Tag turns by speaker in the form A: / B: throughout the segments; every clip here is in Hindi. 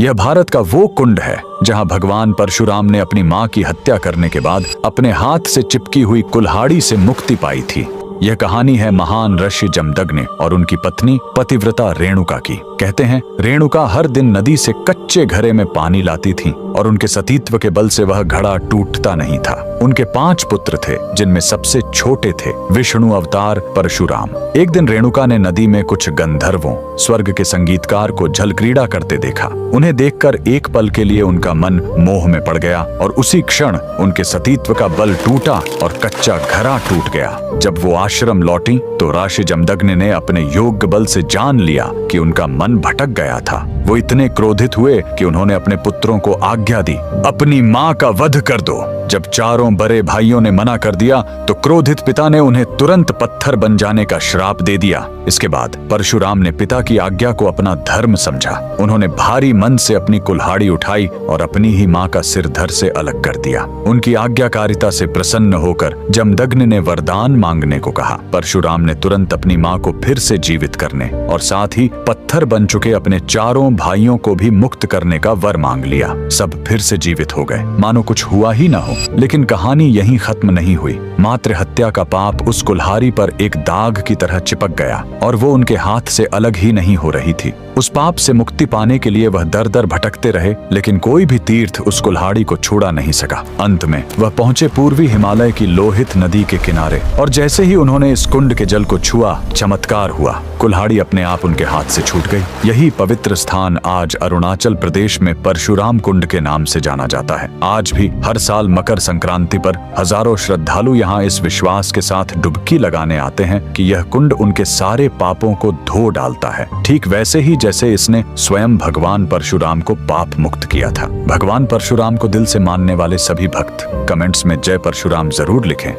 A: यह भारत का वो कुंड है जहां भगवान परशुराम ने अपनी मां की हत्या करने के बाद अपने हाथ से चिपकी हुई कुल्हाड़ी से मुक्ति पाई थी। यह कहानी है महान ऋषि जमदग्नि और उनकी पत्नी पतिव्रता रेणुका की। कहते हैं रेणुका हर दिन नदी से कच्चे घड़े में पानी लाती थीं और उनके सतीत्व के बल से वह घड़ा टूटता नहीं था। उनके 5 पुत्र थे जिनमें सबसे छोटे थे विष्णु अवतार परशुराम। एक दिन रेणुका ने नदी में कुछ गंधर्वों स्वर्ग के संगीतकार को जल क्रीड़ा करते देखा। उन्हें देखकर एक पल के लिए उनका मन मोह में पड़ गया और उसी क्षण उनके सतीत्व का बल टूटा और कच्चा घड़ा टूट गया। जब वो आश्रम लौटी तो ऋषि जमदग्नि ने अपने योग बल से जान लिया कि उनका मन भटक गया था। वो इतने क्रोधित हुए कि उन्होंने अपने पुत्रों को आज्ञा दी, अपनी मां का वध कर दो। जब चारों बड़े भाइयों ने मना कर दिया तो क्रोधित पिता ने उन्हें तुरंत पत्थर बन जाने का श्राप दे दिया। इसके बाद परशुराम ने पिता की आज्ञा को अपना धर्म समझा। उन्होंने भारी मन से अपनी कुल्हाड़ी उठाई और अपनी ही मां का सिर धड़ से अलग कर दिया। उनकी आज्ञाकारिता से प्रसन्न होकर जमदग्नि ने वरदान मांगने को कहा। परशुराम ने तुरंत अपनी मां को फिर से जीवित करने और साथ ही पत्थर बन चुके अपने चारों भाइयों को भी मुक्त करने का वर मांग लिया। सब फिर से जीवित हो गए, मानो कुछ हुआ ही ना हो। लेकिन कहानी यहीं खत्म नहीं हुई। मातृ हत्या का पाप उस कुल्हाड़ी पर एक दाग की तरह चिपक गया और वो उनके हाथ से अलग ही नहीं हो रही थी। उस पाप से मुक्ति पाने के लिए वह दर दर भटकते रहे, लेकिन कोई भी तीर्थ उस कुल्हाड़ी को छुड़ा नहीं सका। अंत में वह पहुंचे पूर्वी हिमालय की लोहित नदी के किनारे और जैसे ही उन्होंने इस कुंड के जल को छुआ, चमत्कार हुआ। कुल्हाड़ी अपने आप उनके हाथ से छूट गई। यही पवित्र स्थान आज अरुणाचल प्रदेश में परशुराम कुंड के नाम से जाना जाता है। आज भी हर साल मकर संक्रांति पर हजारों श्रद्धालु यहाँ इस विश्वास के साथ डुबकी लगाने आते हैं कि यह कुंड उनके सारे पापों को धो डालता है, ठीक वैसे ही जैसे इसने स्वयं भगवान परशुराम को पाप मुक्त किया था। भगवान परशुराम को दिल से मानने वाले सभी भक्त कमेंट्स में जय परशुराम जरूर लिखें।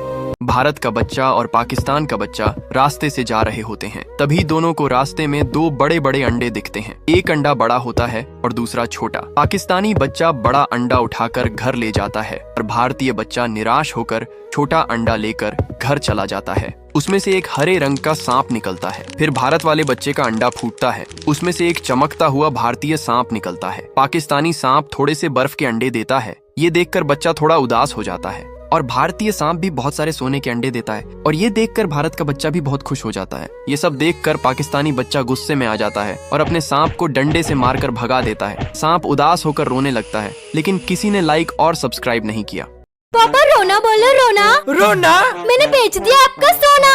B: भारत का बच्चा और पाकिस्तान का बच्चा रास्ते से जा रहे होते हैं। तभी दोनों को रास्ते में 2 बड़े बड़े अंडे दिखते हैं। एक अंडा बड़ा होता है और दूसरा छोटा। पाकिस्तानी बच्चा बड़ा अंडा उठाकर घर ले जाता है और भारतीय बच्चा निराश होकर छोटा अंडा लेकर घर चला जाता है। उसमें से एक हरे रंग का सांप निकलता है। फिर भारत वाले बच्चे का अंडा फूटता है। उसमें से एक चमकता हुआ भारतीय सांप निकलता है। पाकिस्तानी सांप थोड़े से बर्फ के अंडे देता है। ये देखकर बच्चा थोड़ा उदास हो जाता है और भारतीय सांप भी बहुत सारे सोने के अंडे देता है और ये देखकर भारत का बच्चा भी बहुत खुश हो जाता है। ये सब देखकर पाकिस्तानी बच्चा गुस्से में आ जाता है और अपने सांप को डंडे से मारकर भगा देता है। सांप उदास होकर रोने लगता है, लेकिन किसी ने लाइक और सब्सक्राइब नहीं किया।
C: पापा रोना बोलो, रोना रोना। मैंने बेच दिया आपका सोना।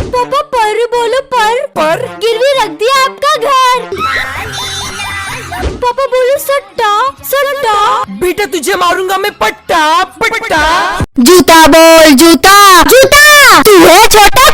C: पापा पर बोलो, पर गिरवी रख दिया आपका घर। पापा बोलो सट्टा, सट्टा।
D: बेटा तुझे मारूंगा मैं पट्टा, पट्टा।
C: जूता बोल, जूता, जूता। तू है छोटा